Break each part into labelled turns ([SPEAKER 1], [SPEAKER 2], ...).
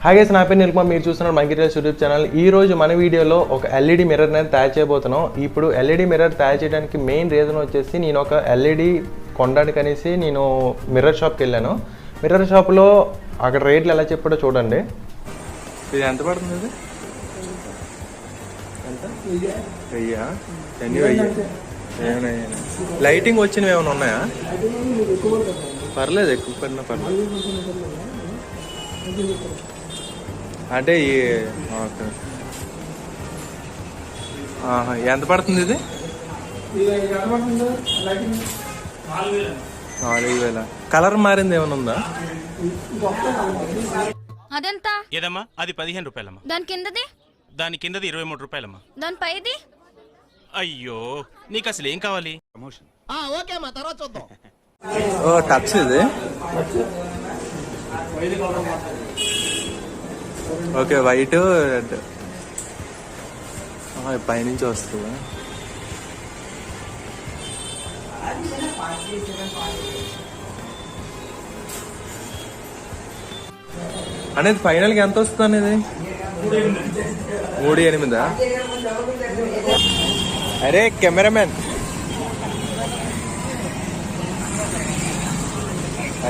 [SPEAKER 1] Hi guys, నా పేరు నిల్మ. మీరు చూస్తున్నారు మై గిటార్స్ యూట్యూబ్ ఛానల్. ఈ రోజు మన వీడియోలో ఒక ఎల్ఈడి మిర్రర్ అనేది తయారు చేయబోతున్నాం. ఇప్పుడు ఎల్ఈడి మిర్రర్ తయారు చేయడానికి మెయిన్ రీజన్ వచ్చేసి నేను ఒక ఎల్ఈడి కొనడానికి అనేసి నేను మిర్రర్ షాప్కి వెళ్ళాను. మిర్రర్ షాప్లో అక్కడ రేట్లు ఎలా చెప్పాడో చూడండి. ఇది ఎంత పడుతుంది? ఇది ఎంత? 1000. లైటింగ్ వచ్చినవి ఏమైనా ఉన్నాయా? పర్లేదు, ఎక్కువ పడినా పర్లేదు. అంటే ఎంత పడుతుంది ఇది? 4000. కలర్ మారింది ఏమైనా ఉందా?
[SPEAKER 2] అదెంత?
[SPEAKER 3] ఏదమ్మా అది 15 రూపాయలమ్మా.
[SPEAKER 2] దాని కిందది?
[SPEAKER 3] దాని కిందది 23 రూపాయలమ్మా.
[SPEAKER 2] దాని పైది?
[SPEAKER 3] అయ్యో, నీకు అసలు ఏం కావాలి?
[SPEAKER 4] ఓకే అమ్మా, తర్వాత చూద్దాం.
[SPEAKER 1] ఓ టచ్ ఇది. ఓకే, వైట్ రెడ్ పైనుంచి వస్తుందా? అనేది ఫైనల్గా ఎంత వస్తుంది అనేది? 3,800. అరే కెమెరామెన్,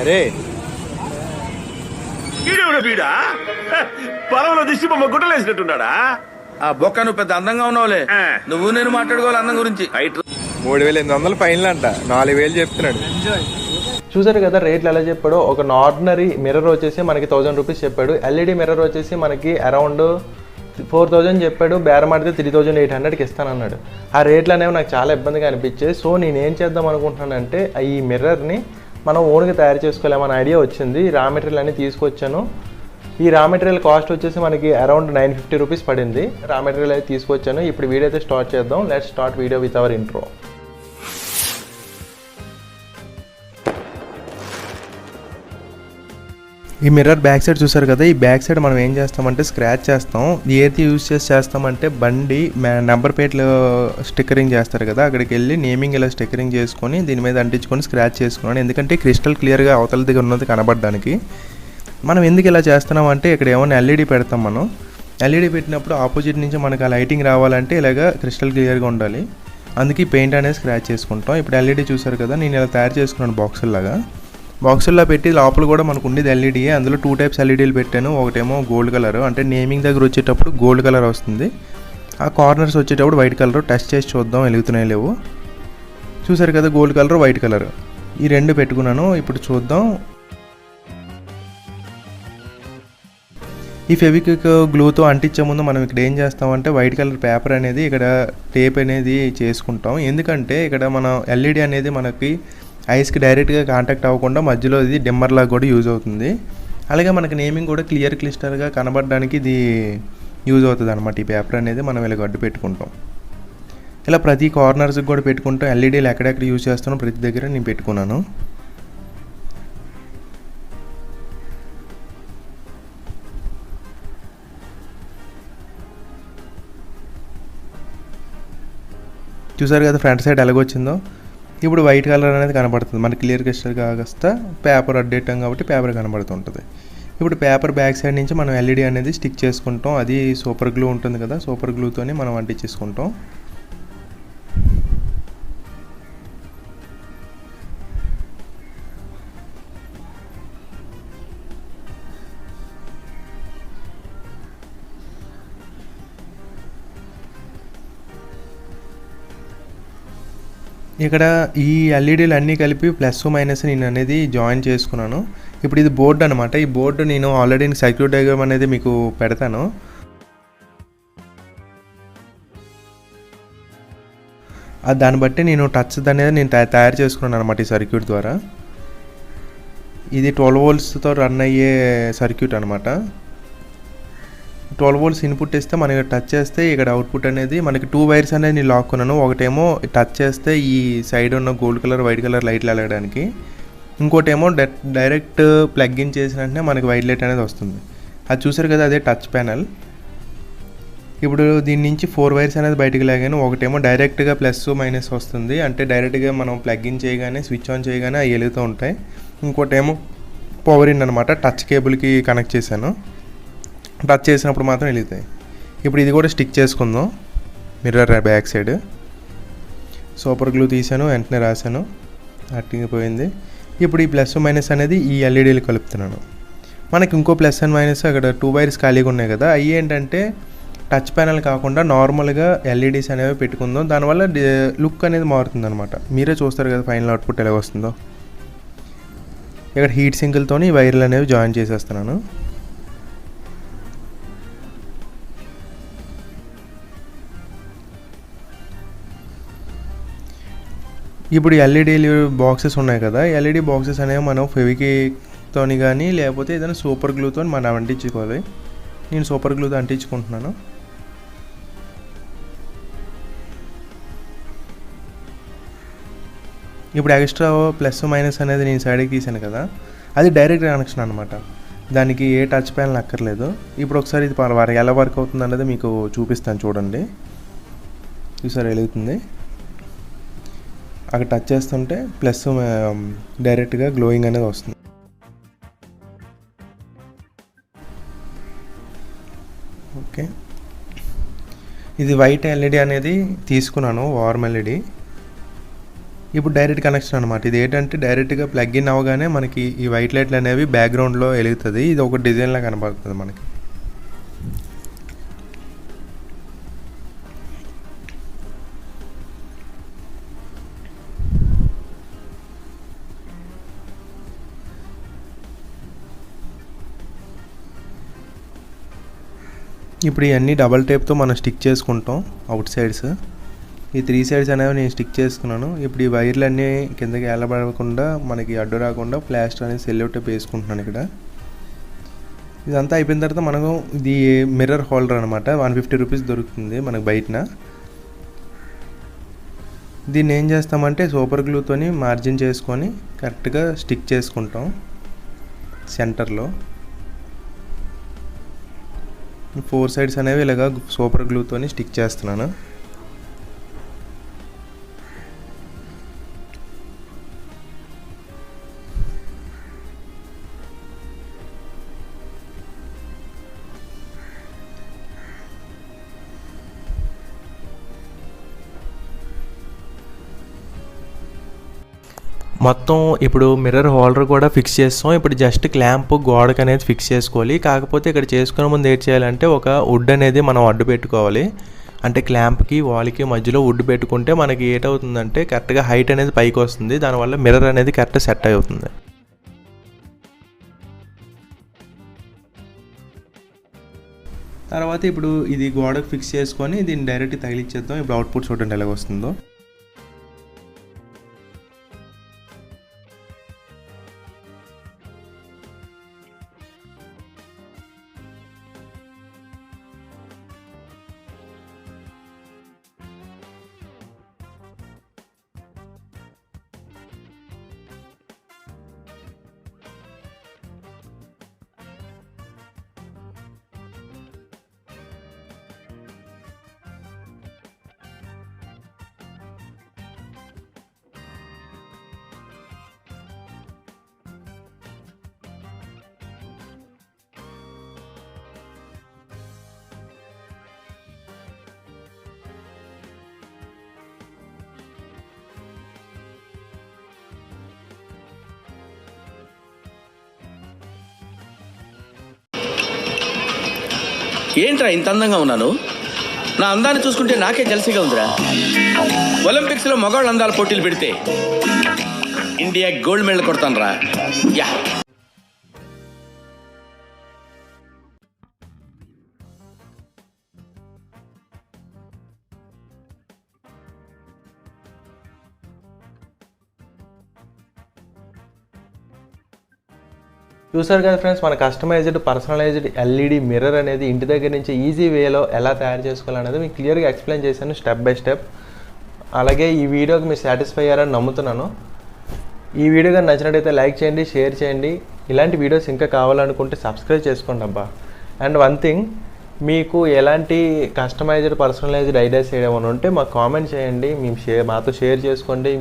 [SPEAKER 1] అరే
[SPEAKER 4] బీడా పొలంలో దిష్టి బొమ్మ గుట్టలేసినట్టున్నాడా?
[SPEAKER 5] ఆ బొక్క నువ్వు పెద్ద అందంగా ఉన్నావులే. నువ్వు నేను మాట్లాడుకోవాలి అందం గురించి.
[SPEAKER 1] 3,800 ఫైనల్ అంట. 4,000 చెప్తున్నాడు. చూసారు కదా రేట్లు ఎలా చెప్పాడో. ఒక ఆర్డినరీ మిర్రర్ వచ్చేసి మనకి 1000 రూపీస్ చెప్పాడు. ఎల్ఈడి మిర్రర్ వచ్చేసి మనకి అరౌండ్ 4000 చెప్పాడు. బేరం ఆడితే 3,800కి ఇస్తానన్నాడు. ఆ రేట్లు అనేవి నాకు చాలా ఇబ్బందిగా అనిపించాయి. సో నేనేం చేద్దాం అనుకుంటున్నానంటే ఈ మిర్రర్ని మనం ఓన్గా తయారు చేసుకోలేమన్న ఐడియా వచ్చింది. రా మెటీరియల్ అన్ని తీసుకొచ్చాను. ఈ రా మెటీరియల్ కాస్ట్ వచ్చేసి మనకి అరౌండ్ 950 రూపీస్ పడింది. రా మెటీరియల్ అయితే తీసుకొచ్చాను. ఇప్పుడు వీడియో అయితే స్టార్ట్ చేద్దాం. Let's start video with our intro. ఈ మిర్రర్ బ్యాక్ సైడ్ చూసారు కదా. ఈ బ్యాక్ సైడ్ మనం ఏం చేస్తామంటే స్క్రాచ్ చేస్తాం. ఏది యూజ్ చేస్తామంటే బండి నెంబర్ ప్లేట్లు స్టిక్కరింగ్ చేస్తారు కదా, అక్కడికి వెళ్ళి నేమింగ్ ఇలా స్టిక్కరింగ్ చేసుకొని దీని మీద అంటించుకొని స్క్రాచ్ చేసుకున్నాను. ఎందుకంటే క్రిస్టల్ క్లియర్గా అవతల దగ్గర ఉన్నది కనబడడానికి. మనం ఎందుకు ఇలా చేస్తున్నాం అంటే ఇక్కడ ఏమైనా ఎల్ఈడి పెడతాం. మనం ఎల్ఈడి పెట్టినప్పుడు ఆపోజిట్ నుంచి మనకు ఆ లైటింగ్ రావాలంటే ఇలాగా క్రిస్టల్ క్లియర్గా ఉండాలి. అందుకే పెయింట్ అనేది స్క్రాచ్ చేసుకుంటాం. ఇప్పుడు ఎల్ఈడి చూసారు కదా, నేను ఇలా తయారు చేసుకున్నాను బాక్సుల్లాగా. బాక్సుల్లో పెట్టి లోపల కూడా మనకు ఉండేది ఎల్ఈడి. అందులో 2 టైప్స్ ఎల్ఈడీలు పెట్టాను. ఒకటేమో గోల్డ్ కలర్, అంటే నేమింగ్ దగ్గర వచ్చేటప్పుడు గోల్డ్ కలర్ వస్తుంది. ఆ కార్నర్స్ వచ్చేటప్పుడు వైట్ కలర్. టెస్ట్ చేసి చూద్దాం వెలుగుతున్నాయి లేవు. చూసారు కదా, గోల్డ్ కలర్ వైట్ కలర్ ఈ రెండు పెట్టుకున్నాను. ఇప్పుడు చూద్దాం. ఈ ఫెవిక్విక్ గ్లూతో అంటించే ముందు మనం ఇక్కడ ఏం చేస్తామంటే వైట్ కలర్ పేపర్ అనేది ఇక్కడ టేప్ అనేది చేసుకుంటాం. ఎందుకంటే ఇక్కడ మనం ఎల్ఈడి అనేది మనకి ఐస్కి డైరెక్ట్గా కాంటాక్ట్ అవ్వకుండా మధ్యలో ఇది డిమ్మర్లాగా కూడా యూజ్ అవుతుంది. అలాగే మనకి నేమింగ్ కూడా క్లియర్గా కనబడడానికి ఇది యూజ్ అవుతుంది అనమాట. ఈ పేపర్ అనేది మనం ఇలా గడ్డు పెట్టుకుంటాం. ఇలా ప్రతి కార్నర్స్కి కూడా పెట్టుకుంటాం. ఎల్ఈడీలు ఎక్కడెక్కడ యూజ్ చేస్తానో ప్రతి దగ్గర నేను పెట్టుకున్నాను. చూసారు కదా ఫ్రంట్ సైడ్ ఎలాగొచ్చిందో. ఇప్పుడు వైట్ కలర్ అనేది కనబడుతుంది మనకి క్లియర్ క్రిస్టల్ కాస్త. పేపర్ అడ్డేటాం కాబట్టి పేపర్ కనబడుతుంటుంది. ఇప్పుడు పేపర్ బ్యాక్ సైడ్ నుంచి మనం ఎల్ఈడి అనేది స్టిక్ చేసుకుంటాం. అది సూపర్ గ్లూ ఉంటుంది కదా, సూపర్ గ్లూతోని మనం అంటించేసుకుంటాం. ఇక్కడ ఈ ఎల్ఈడీలు అన్నీ కలిపి ప్లస్ మైనస్ నేను అనేది జాయిన్ చేసుకున్నాను. ఇప్పుడు ఇది బోర్డు అనమాట. ఈ బోర్డు నేను ఆల్రెడీ సర్క్యూట్ డయాగ్రామ్ అనేది మీకు పెడతాను. దాన్ని బట్టి నేను టచ్ అనేది నేను తయారు చేసుకున్నాను అనమాట ఈ సర్క్యూట్ ద్వారా. ఇది 12 voltsతో రన్ అయ్యే సర్క్యూట్ అనమాట. 12 volts ఇన్పుట్ ఇస్తే మనకి టచ్ చేస్తే ఇక్కడ అవుట్పుట్ అనేది మనకి 2 వైర్స్ అనేది నేను లాక్కున్నాను. ఒకటేమో టచ్ చేస్తే ఈ సైడ్ ఉన్న గోల్డ్ కలర్ వైట్ కలర్ లైట్లు వెళ్ళడానికి, ఇంకోటేమో డైరెక్ట్ ప్లగ్ ఇన్ చేసిన వెంటనే మనకి వైట్ లైట్ అనేది వస్తుంది. అది చూసారు కదా, అదే టచ్ ప్యానల్. ఇప్పుడు దీని నుంచి 4 వైర్స్ అనేది బయటకు లాగాను. ఒకటేమో డైరెక్ట్గా ప్లస్ మైనస్ వస్తుంది, అంటే డైరెక్ట్గా మనం ప్లగ్ ఇన్ చేయగానే స్విచ్ ఆన్ చేయగానే అవి వెలుగుతూ ఉంటాయి. ఇంకోటేమో పవర్ ఇన్ అనమాట, టచ్ కేబుల్కి కనెక్ట్ చేశాను. టచ్ చేసినప్పుడు మాత్రం వెలుగుతాయి. ఇప్పుడు ఇది కూడా స్టిక్ చేసుకుందాం. Mirror back side super glue తీసాను, వెంటనే రాశాను, అట్టిపోయింది. ఇప్పుడు ఈ ప్లస్ మైనస్ అనేది ఈ ఎల్ఈడీలు కలుపుతున్నాను. మనకి ఇంకో ప్లస్ అండ్ మైనస్ అక్కడ 2 వైర్స్ ఖాళీగా ఉన్నాయి కదా, అవి ఏంటంటే టచ్ ప్యానల్ కాకుండా నార్మల్గా ఎల్ఈడీస్ అనేవి పెట్టుకుందాం. దానివల్ల లుక్ అనేది మారుతుంది అనమాట. మీరే చూస్తారు కదా ఫైనల్ అవుట్పుట్ ఎలా వస్తుందో. ఇక్కడ హీట్ సింకులతో ఈ వైర్లు అనేవి జాయిన్ చేసేస్తున్నాను. ఇప్పుడు ఎల్ఈడీ బాక్సెస్ ఉన్నాయి కదా, ఎల్ఈడీ బాక్సెస్ అనేవి మనం ఫెవికిక్తో కానీ లేకపోతే ఏదైనా సూపర్ గ్లూతో మనం అంటించుకోవాలి. నేను సూపర్ గ్లూతో అంటించుకుంటున్నాను. ఇప్పుడు ఎక్స్ట్రా ప్లస్ మైనస్ అనేది నేను సైడ్కి తీసాను కదా, అది డైరెక్ట్ కనెక్షన్ అనమాట. దానికి ఏ టచ్ ప్యానల్ అక్కర్లేదు. ఇప్పుడు ఒకసారి ఇది ఎలా వర్క్ అవుతుంది అనేది మీకు చూపిస్తాను చూడండి. చూసారు వెలుగుతుంది. అక్కడ టచ్ చేస్తుంటే ప్లస్ డైరెక్ట్గా గ్లోయింగ్ అనేది వస్తుంది. ఓకే, ఇది వైట్ ఎల్ఈడి అనేది తీసుకున్నాను, వార్మ్ ఎల్ఈడి. ఇప్పుడు డైరెక్ట్ కనెక్షన్ అనమాట. ఇది ఏంటంటే డైరెక్ట్గా ప్లగ్ ఇన్ అవ్వగానే మనకి ఈ వైట్ లైట్లు అనేవి బ్యాక్గ్రౌండ్లో వెలుగుతుంది. ఇది ఒక డిజైన్లా కనబడుతుంది మనకి. ఇప్పుడు ఇవన్నీ డబల్ టేప్తో మనం స్టిక్ చేసుకుంటాం. అవుట్ సైడ్స్ ఈ 3 సైడ్స్ అనేవి నేను స్టిక్ చేసుకున్నాను. ఇప్పుడు ఈ వైర్లు అన్నీ కిందకి వెళ్ళబడకుండా మనకి అడ్డు రాకుండా ప్లాస్టర్ అనేది సెల్లో టేప్ వేసుకుంటున్నాను ఇక్కడ. ఇదంతా అయిపోయిన తర్వాత మనకు ఇది మిర్రర్ హోల్డర్ అనమాట. 150 రూపీస్ దొరుకుతుంది మనకు బయటన. దీన్ని ఏం చేస్తామంటే సూపర్ గ్లూతోని మార్జిన్ చేసుకొని కరెక్ట్గా స్టిక్ చేసుకుంటాం సెంటర్లో. 4 సైడ్స్ అనేవి ఇలాగా సూపర్ గ్లూతోని స్టిక్ చేస్తున్నాను. మొత్తం ఇప్పుడు మిర్రర్ హోల్డర్ కూడా ఫిక్స్ చేస్తాం. ఇప్పుడు జస్ట్ క్లాంప్ గోడకు అనేది ఫిక్స్ చేసుకోవాలి. కాకపోతే ఇక్కడ చేసుకునే ముందు ఏం చేయాలంటే ఒక వుడ్ అనేది మనం అడ్డు పెట్టుకోవాలి. అంటే క్లాంప్కి వాల్కి మధ్యలో వుడ్ పెట్టుకుంటే మనకి ఏటవుతుందంటే కరెక్ట్గా హైట్ అనేది పైకి వస్తుంది. దానివల్ల మిర్రర్ అనేది కరెక్ట్ సెట్ అవుతుంది. తర్వాత ఇప్పుడు ఇది గోడకు ఫిక్స్ చేసుకొని దీన్ని డైరెక్ట్ తగిలిచ్చేద్దాం. ఇప్పుడు అవుట్పుట్ చూడండి ఎలాగ వస్తుందో.
[SPEAKER 5] ఏంట్రా ఇంత అందంగా ఉన్నాను? నా అందాన్ని చూసుకుంటే నాకే జలసిగా ఉందిరా. ఒలింపిక్స్లో మగవాళ్ళ అందాల పోటీలు పెడితే ఇండియా గోల్డ్ మెడల్ కొడతాను రా. యా
[SPEAKER 1] చూసారు కదా ఫ్రెండ్స్, మన కస్టమైజ్డ్ పర్సనలైజ్డ్ ఎల్ఈడి మిర్రర్ అనేది ఇంటి దగ్గర నుంచి ఈజీ వేలో ఎలా తయారు చేసుకోవాలనేది మీకు క్లియర్గా ఎక్స్ప్లెయిన్ చేశాను స్టెప్ బై స్టెప్. అలాగే ఈ వీడియోకి మీరు సాటిస్ఫై అయ్యారని నమ్ముతున్నాను. ఈ వీడియో కానీ నచ్చినట్టయితే లైక్ చేయండి, షేర్ చేయండి. ఇలాంటి వీడియోస్ ఇంకా కావాలనుకుంటే సబ్స్క్రైబ్ చేసుకోండి అబ్బా. అండ్ వన్ థింగ్, మీకు ఎలాంటి కస్టమైజ్డ్ పర్సనలైజ్డ్ ఐడియాస్ ఏమైనా ఉంటే మాకు కామెంట్ చేయండి, మేము మాతో షేర్ చేసుకోండి.